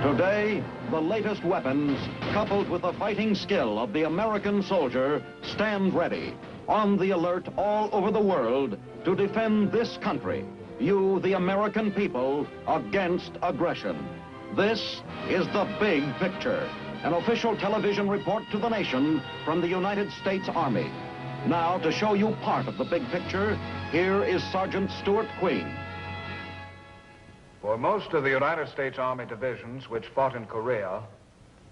Today, the latest weapons, coupled with the fighting skill of the American soldier, stand ready, on the alert all over the world to defend this country, you, the American people, against aggression. This is The Big Picture, an official television report to the nation from the United States Army. Now, to show you part of the big picture, here is Sergeant Stuart Queen. For most of the United States Army divisions which fought in Korea,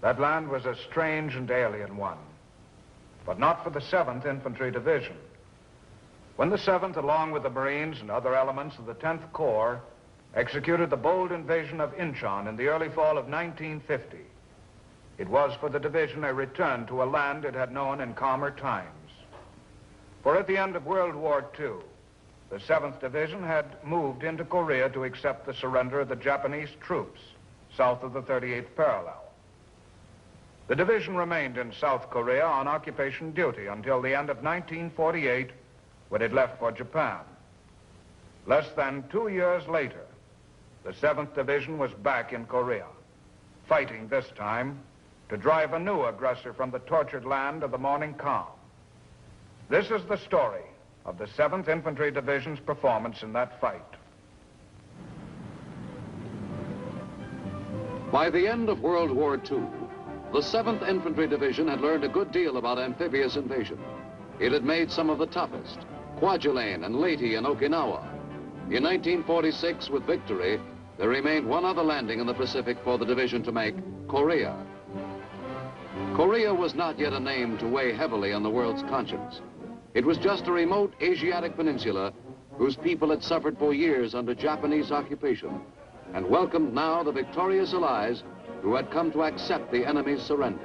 that land was a strange and alien one. But not for the 7th Infantry Division. When the 7th, along with the Marines and other elements of the 10th Corps, executed the bold invasion of Incheon in the early fall of 1950, it was for the division a return to a land it had known in calmer times. For at the end of World War II, the 7th Division had moved into Korea to accept the surrender of the Japanese troops south of the 38th parallel. The division remained in South Korea on occupation duty until the end of 1948, when it left for Japan. Less than 2 years later, the 7th Division was back in Korea, fighting this time to drive a new aggressor from the tortured land of the morning calm. This is the story of the 7th Infantry Division's performance in that fight. By the end of World War II, the 7th Infantry Division had learned a good deal about amphibious invasion. It had made some of the toughest, Kwajalein and Leyte in Okinawa. In 1946, with victory, there remained one other landing in the Pacific for the division to make, Korea. Korea was not yet a name to weigh heavily on the world's conscience. It was just a remote Asiatic peninsula whose people had suffered for years under Japanese occupation and welcomed now the victorious allies who had come to accept the enemy's surrender.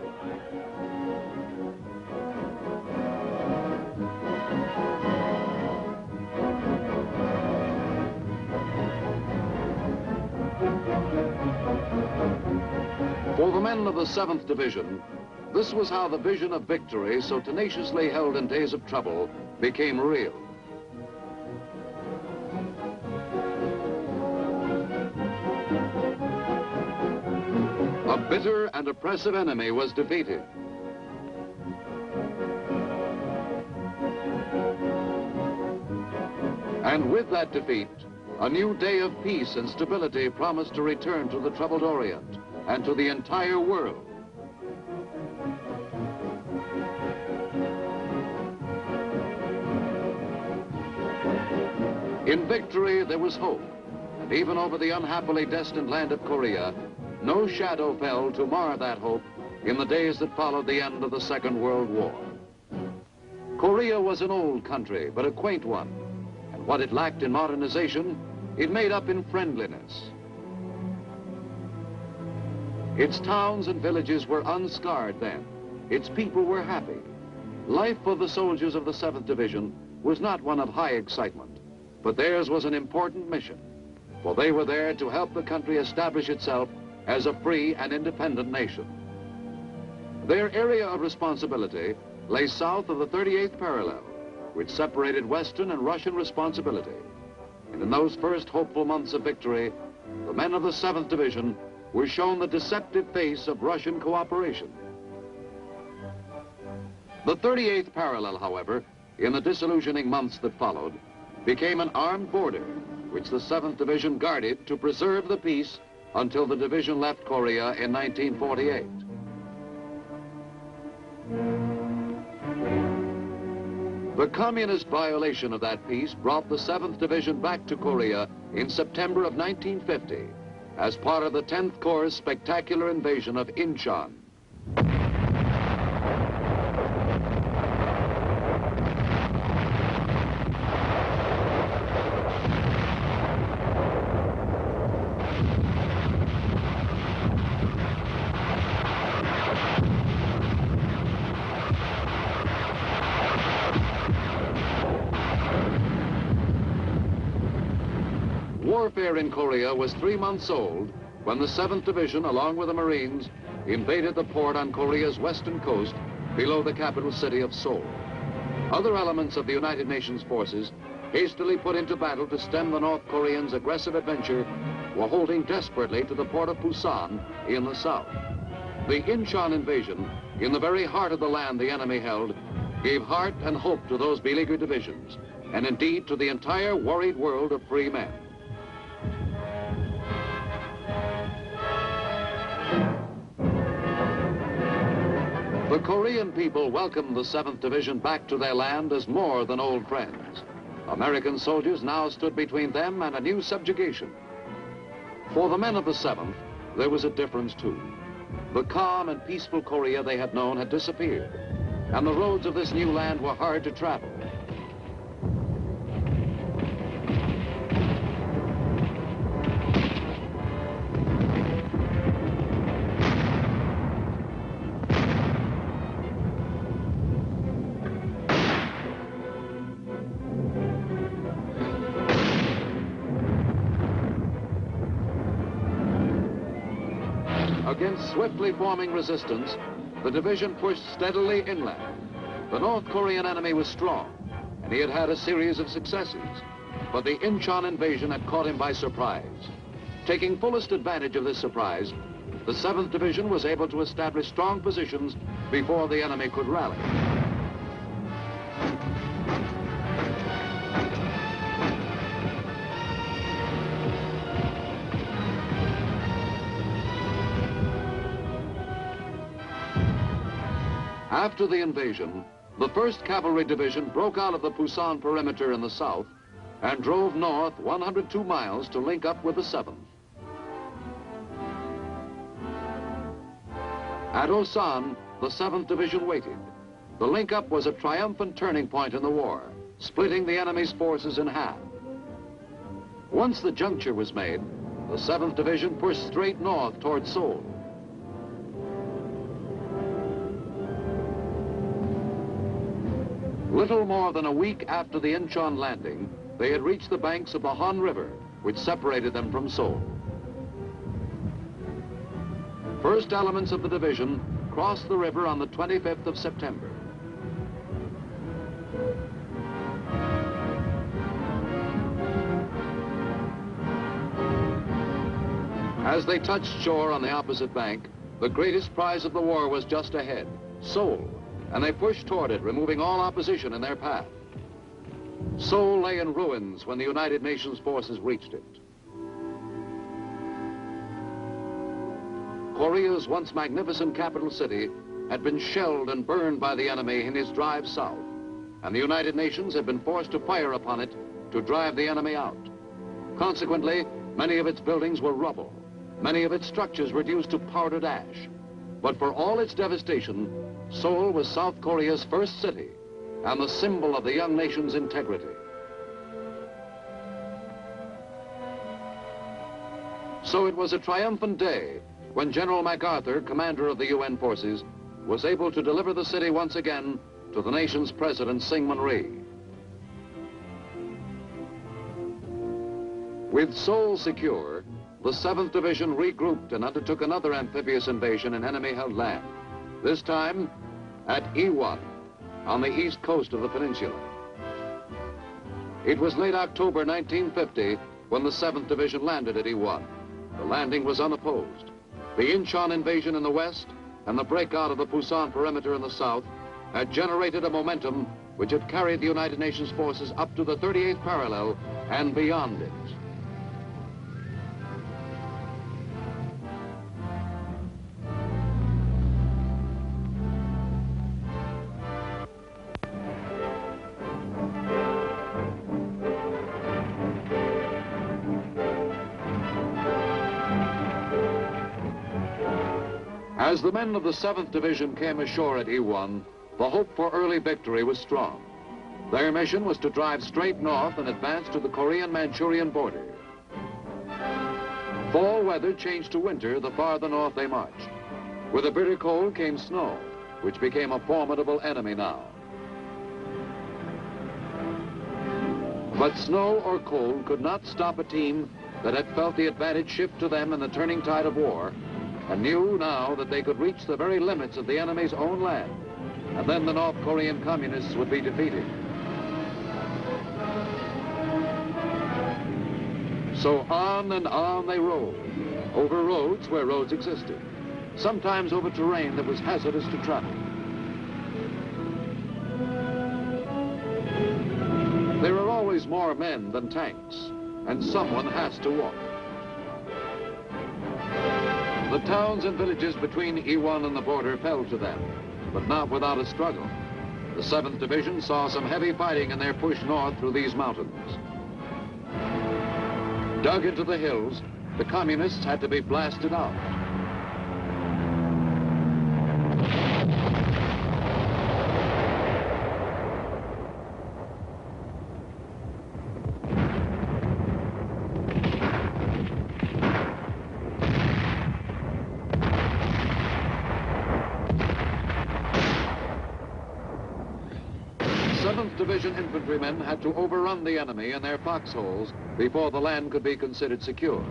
For the men of the 7th Division, this was how the vision of victory, so tenaciously held in days of trouble, became real. A bitter and oppressive enemy was defeated. And with that defeat, a new day of peace and stability promised to return to the troubled Orient and to the entire world. In victory, there was hope, and even over the unhappily destined land of Korea, no shadow fell to mar that hope in the days that followed the end of the Second World War. Korea was an old country, but a quaint one, and what it lacked in modernization, it made up in friendliness. Its towns and villages were unscarred then. Its people were happy. Life for the soldiers of the 7th Division was not one of high excitement, but theirs was an important mission, for they were there to help the country establish itself as a free and independent nation. Their area of responsibility lay south of the 38th parallel, which separated Western and Russian responsibility. And in those first hopeful months of victory, the men of the 7th Division were shown the deceptive face of Russian cooperation. The 38th parallel, however, in the disillusioning months that followed, became an armed border, which the 7th Division guarded to preserve the peace until the division left Korea in 1948. The communist violation of that peace brought the 7th Division back to Korea in September of 1950 as part of the 10th Corps' spectacular invasion of Incheon. Warfare in Korea was 3 months old when the 7th Division, along with the Marines, invaded the port on Korea's western coast below the capital city of Seoul. Other elements of the United Nations forces hastily put into battle to stem the North Koreans' aggressive adventure were holding desperately to the port of Busan in the south. The Incheon invasion, in the very heart of the land the enemy held, gave heart and hope to those beleaguered divisions, and indeed to the entire worried world of free men. The Korean people welcomed the 7th Division back to their land as more than old friends. American soldiers now stood between them and a new subjugation. For the men of the 7th, there was a difference too. The calm and peaceful Korea they had known had disappeared, and the roads of this new land were hard to travel. Against swiftly forming resistance, the division pushed steadily inland. The North Korean enemy was strong, and he had had a series of successes, but the Incheon invasion had caught him by surprise. Taking fullest advantage of this surprise, the 7th Division was able to establish strong positions before the enemy could rally. After the invasion, the 1st Cavalry Division broke out of the Busan perimeter in the south and drove north 102 miles to link up with the 7th. At Osan, the 7th Division waited. The link-up was a triumphant turning point in the war, splitting the enemy's forces in half. Once the juncture was made, the 7th Division pushed straight north toward Seoul. Little more than a week after the Incheon landing, they had reached the banks of the Han River, which separated them from Seoul. First elements of the division crossed the river on the 25th of September. As they touched shore on the opposite bank, the greatest prize of the war was just ahead, Seoul, and they pushed toward it, removing all opposition in their path. Seoul lay in ruins when the United Nations forces reached it. Korea's once magnificent capital city had been shelled and burned by the enemy in his drive south, and the United Nations had been forced to fire upon it to drive the enemy out. Consequently, many of its buildings were rubble, many of its structures reduced to powdered ash. But for all its devastation, Seoul was South Korea's first city and the symbol of the young nation's integrity. So it was a triumphant day when General MacArthur, commander of the UN forces, was able to deliver the city once again to the nation's president, Syngman Rhee. With Seoul secure, the 7th Division regrouped and undertook another amphibious invasion in enemy-held land, this time at Iwon, on the east coast of the peninsula. It was late October 1950 when the 7th Division landed at Iwon. The landing was unopposed. The Incheon invasion in the west and the breakout of the Busan perimeter in the south had generated a momentum which had carried the United Nations forces up to the 38th parallel and beyond it. As the men of the 7th Division came ashore at Iwon, the hope for early victory was strong. Their mission was to drive straight north and advance to the Korean-Manchurian border. Fall weather changed to winter the farther north they marched. With the bitter cold came snow, which became a formidable enemy now. But snow or cold could not stop a team that had felt the advantage shift to them in the turning tide of war, and knew now that they could reach the very limits of the enemy's own land, and then the North Korean communists would be defeated. So on and on they rode, over roads where roads existed, sometimes over terrain that was hazardous to travel. There are always more men than tanks, and someone has to walk. The towns and villages between E1 and the border fell to them, but not without a struggle. The 7th Division saw some heavy fighting in their push north through these mountains. Dug into the hills, the communists had to be blasted out. Division infantrymen had to overrun the enemy in their foxholes before the land could be considered secure.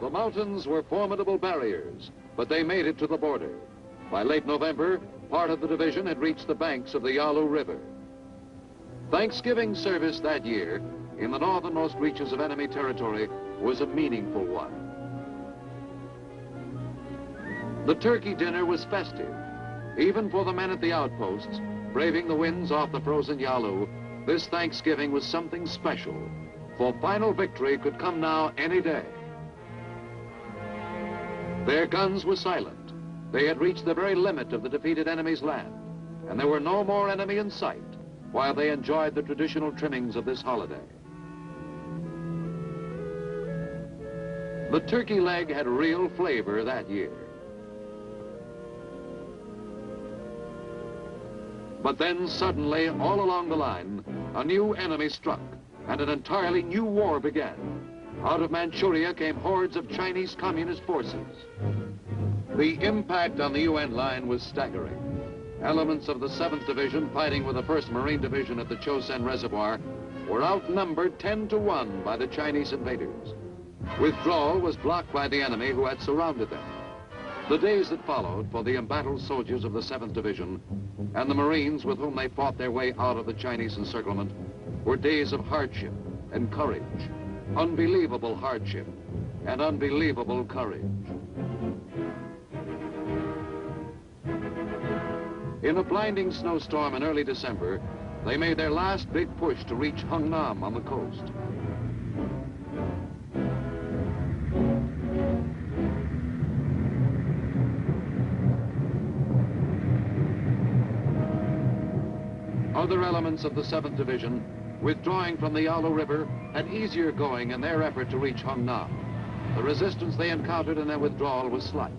The mountains were formidable barriers, but they made it to the border. By late November, part of the division had reached the banks of the Yalu River. Thanksgiving service that year, in the northernmost reaches of enemy territory, was a meaningful one. The turkey dinner was festive. Even for the men at the outposts, braving the winds off the frozen Yalu, this Thanksgiving was something special, for final victory could come now any day. Their guns were silent. They had reached the very limit of the defeated enemy's land, and there were no more enemy in sight while they enjoyed the traditional trimmings of this holiday. The turkey leg had real flavor that year. But then suddenly, all along the line, a new enemy struck, and an entirely new war began. Out of Manchuria came hordes of Chinese communist forces. The impact on the UN line was staggering. Elements of the 7th Division fighting with the 1st Marine Division at the Chosin Reservoir were outnumbered 10 to 1 by the Chinese invaders. Withdrawal was blocked by the enemy who had surrounded them. The days that followed for the embattled soldiers of the 7th Division and the Marines with whom they fought their way out of the Chinese encirclement were days of hardship and courage. Unbelievable hardship and unbelievable courage. In a blinding snowstorm in early December, they made their last big push to reach Hungnam on the coast. Other elements of the 7th Division, withdrawing from the Yalu River, had easier going in their effort to reach Hungnam. The resistance they encountered in their withdrawal was slight.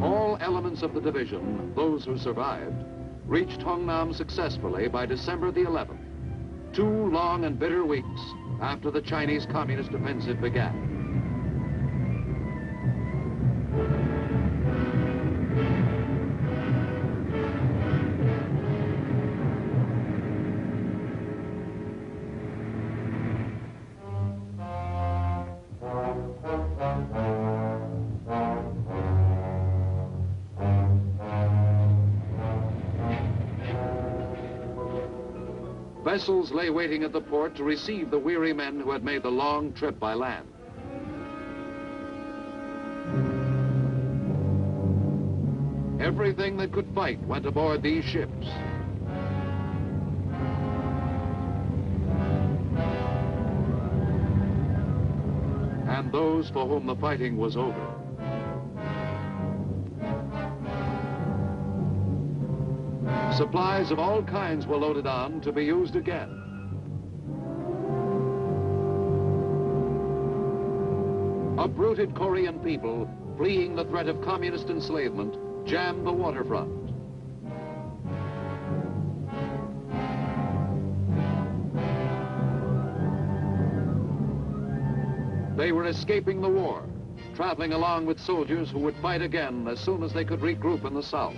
All elements of the division, those who survived, reached Hungnam successfully by December the 11th, 2 long and bitter weeks after the Chinese Communist offensive began. Vessels lay waiting at the port to receive the weary men who had made the long trip by land. Everything that could fight went aboard these ships. And those for whom the fighting was over. Supplies of all kinds were loaded on to be used again. Uprooted Korean people, fleeing the threat of communist enslavement, jammed the waterfront. They were escaping the war, traveling along with soldiers who would fight again as soon as they could regroup in the South.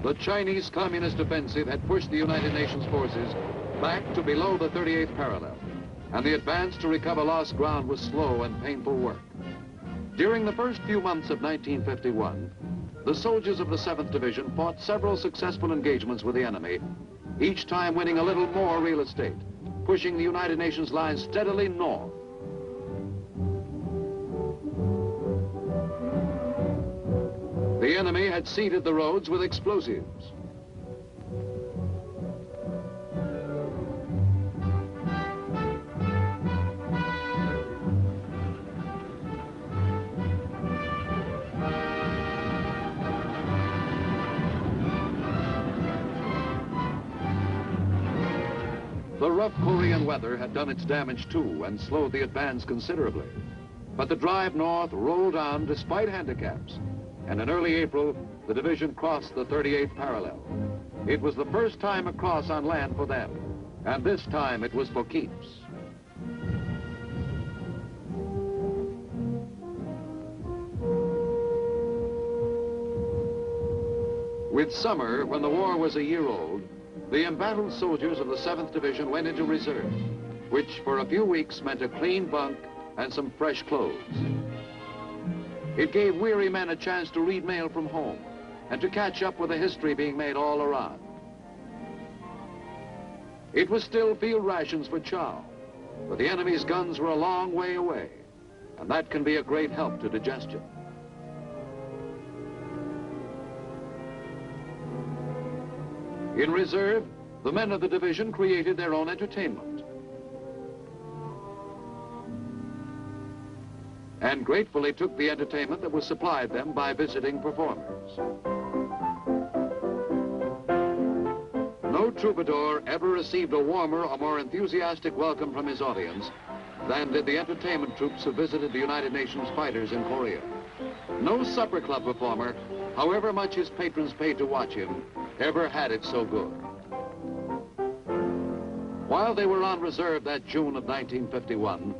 The Chinese Communist offensive had pushed the United Nations forces back to below the 38th parallel, and the advance to recover lost ground was slow and painful work. During the first few months of 1951, the soldiers of the 7th Division fought several successful engagements with the enemy, each time winning a little more real estate, pushing the United Nations line steadily north. The enemy had seeded the roads with explosives. The rough Korean weather had done its damage too and slowed the advance considerably. But the drive north rolled on despite handicaps. And in early April, the division crossed the 38th parallel. It was the first time across on land for them, and this time it was for keeps. With summer, when the war was a year old, the embattled soldiers of the 7th Division went into reserve, which for a few weeks meant a clean bunk and some fresh clothes. It gave weary men a chance to read mail from home and to catch up with the history being made all around. It was still field rations for chow, but the enemy's guns were a long way away, and that can be a great help to digestion. In reserve, the men of the division created their own entertainment, and gratefully took the entertainment that was supplied them by visiting performers. No troubadour ever received a warmer or more enthusiastic welcome from his audience than did the entertainment troops who visited the United Nations fighters in Korea. No supper club performer, however much his patrons paid to watch him, ever had it so good. While they were on reserve that June of 1951,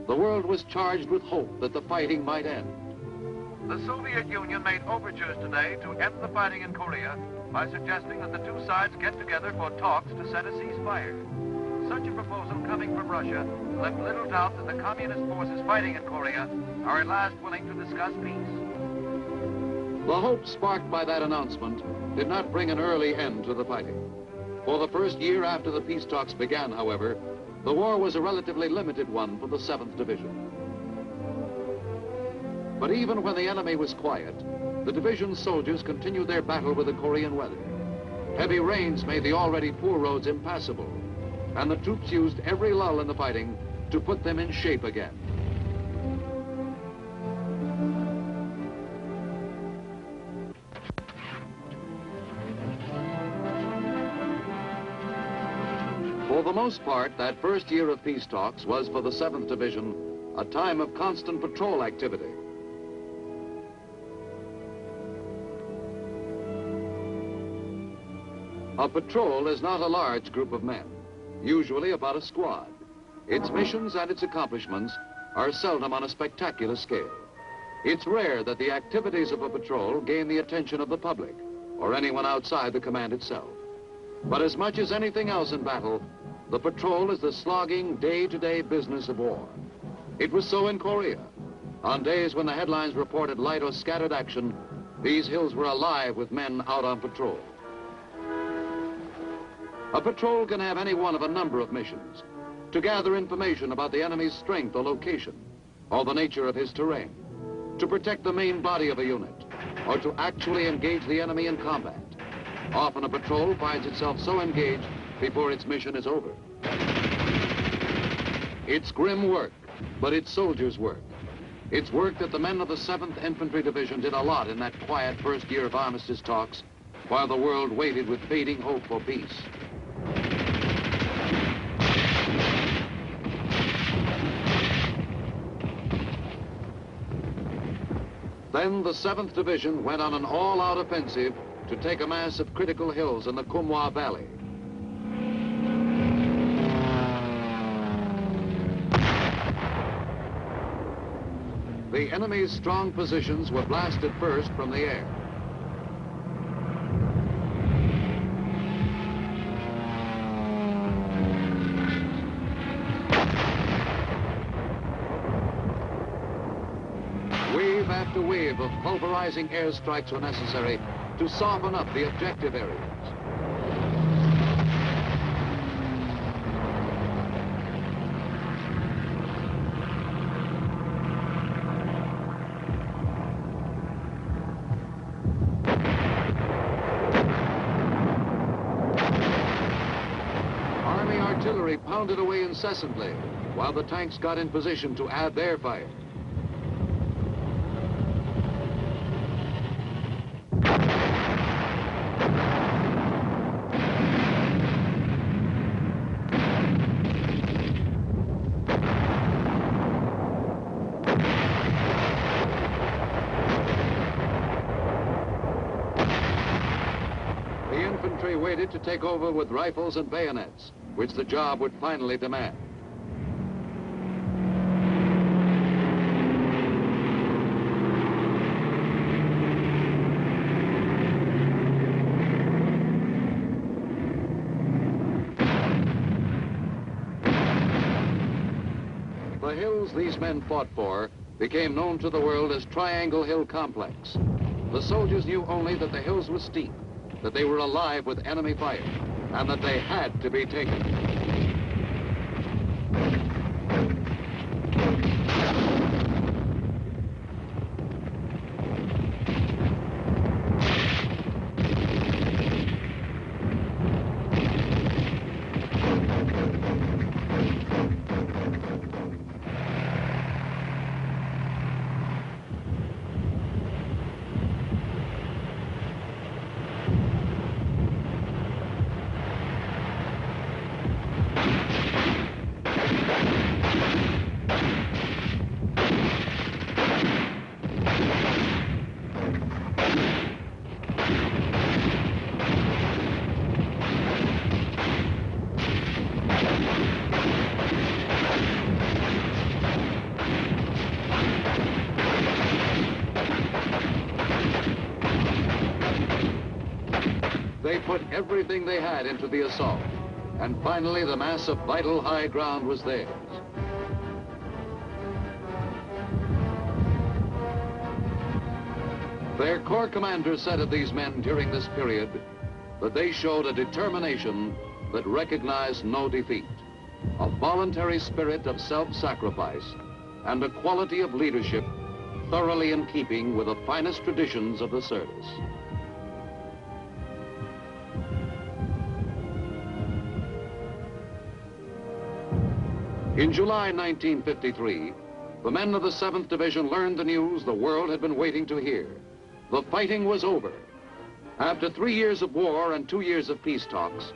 the world was charged with hope that the fighting might end. The Soviet Union made overtures today to end the fighting in Korea by suggesting that the two sides get together for talks to set a ceasefire. Such a proposal coming from Russia left little doubt that the communist forces fighting in Korea are at last willing to discuss peace. The hope sparked by that announcement did not bring an early end to the fighting. For the first year after the peace talks began, however, the war was a relatively limited one for the 7th Division. But even when the enemy was quiet, the division's soldiers continued their battle with the Korean weather. Heavy rains made the already poor roads impassable, and the troops used every lull in the fighting to put them in shape again. For the most part, that first year of peace talks was for the 7th Division a time of constant patrol activity. A patrol is not a large group of men, usually about a squad. Its missions and its accomplishments are seldom on a spectacular scale. It's rare that the activities of a patrol gain the attention of the public or anyone outside the command itself. But as much as anything else in battle, the patrol is the slogging day-to-day business of war. It was so in Korea. On days when the headlines reported light or scattered action, these hills were alive with men out on patrol. A patrol can have any one of a number of missions. to gather information about the enemy's strength or location, or the nature of his terrain, to protect the main body of a unit, or to actually engage the enemy in combat. Often a patrol finds itself so engaged before its mission is over. It's grim work, but it's soldiers' work. It's work that the men of the 7th Infantry Division did a lot in that quiet first year of armistice talks, while the world waited with fading hope for peace. Then the 7th Division went on an all-out offensive to take a mass of critical hills in the Kumwa Valley. The enemy's strong positions were blasted first from the air. Wave after wave of pulverizing airstrikes were necessary to soften up the objective areas. Army artillery pounded away incessantly while the tanks got in position to add their fire. Waited to take over with rifles and bayonets, which the job would finally demand. The hills these men fought for became known to the world as Triangle Hill Complex. The soldiers knew only that the hills were steep, that they were alive with enemy fire, and that they had to be taken. They put everything they had into the assault, and finally the mass of vital high ground was theirs. Their corps commander said of these men during this period that they showed a determination that recognized no defeat, a voluntary spirit of self-sacrifice, and a quality of leadership thoroughly in keeping with the finest traditions of the service. In July 1953, the men of the 7th Division learned the news the world had been waiting to hear. The fighting was over. After 3 years of war and 2 years of peace talks,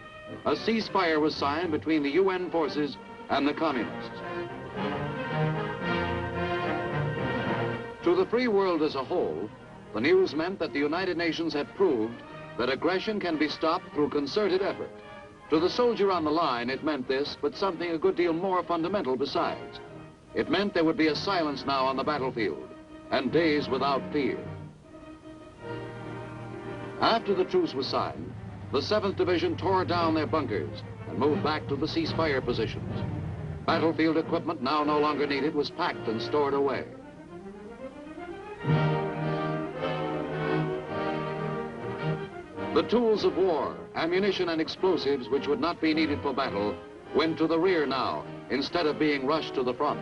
a ceasefire was signed between the UN forces and the communists. To the free world as a whole, the news meant that the United Nations had proved that aggression can be stopped through concerted effort. To the soldier on the line, it meant this, but something a good deal more fundamental besides. It meant there would be a silence now on the battlefield, and days without fear. After the truce was signed, the 7th Division tore down their bunkers and moved back to the ceasefire positions. Battlefield equipment now no longer needed was packed and stored away. The tools of war, ammunition and explosives which would not be needed for battle, went to the rear now instead of being rushed to the front.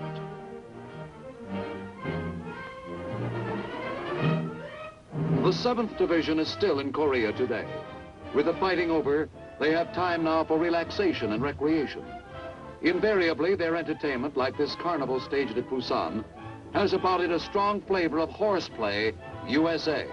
The 7th Division is still in Korea today. With the fighting over, they have time now for relaxation and recreation. Invariably, their entertainment, like this carnival staged at Busan, has about it a strong flavor of horseplay, USA.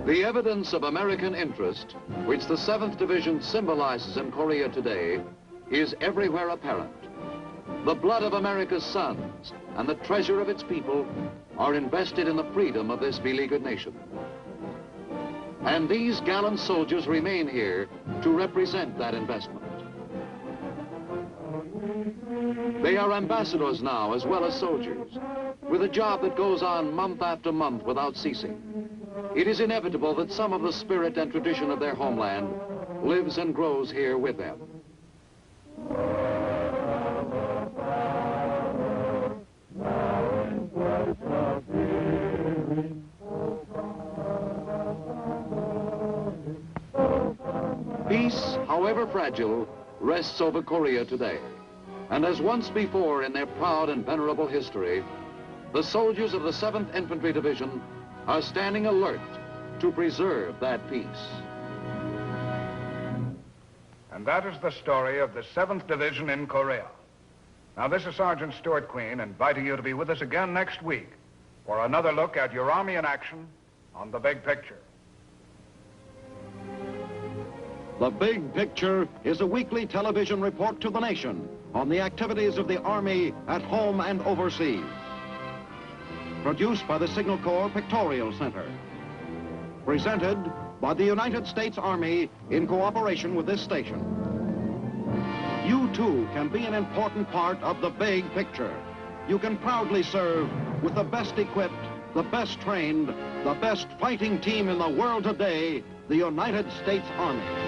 The evidence of American interest, which the 7th Division symbolizes in Korea today, is everywhere apparent. The blood of America's sons and the treasure of its people are invested in the freedom of this beleaguered nation. And these gallant soldiers remain here to represent that investment. They are ambassadors now as well as soldiers, with a job that goes on month after month without ceasing. It is inevitable that some of the spirit and tradition of their homeland lives and grows here with them. Peace, however fragile, rests over Korea today. And as once before in their proud and venerable history, the soldiers of the 7th Infantry Division are standing alert to preserve that peace. And that is the story of the 7th Division in Korea. Now, this is Sergeant Stuart Queen inviting you to be with us again next week for another look at your Army in action on The Big Picture. The Big Picture is a weekly television report to the nation on the activities of the Army at home and overseas. Produced by the Signal Corps Pictorial Center. Presented by the United States Army in cooperation with this station. You too can be an important part of the big picture. You can proudly serve with the best equipped, the best trained, the best fighting team in the world today, the United States Army.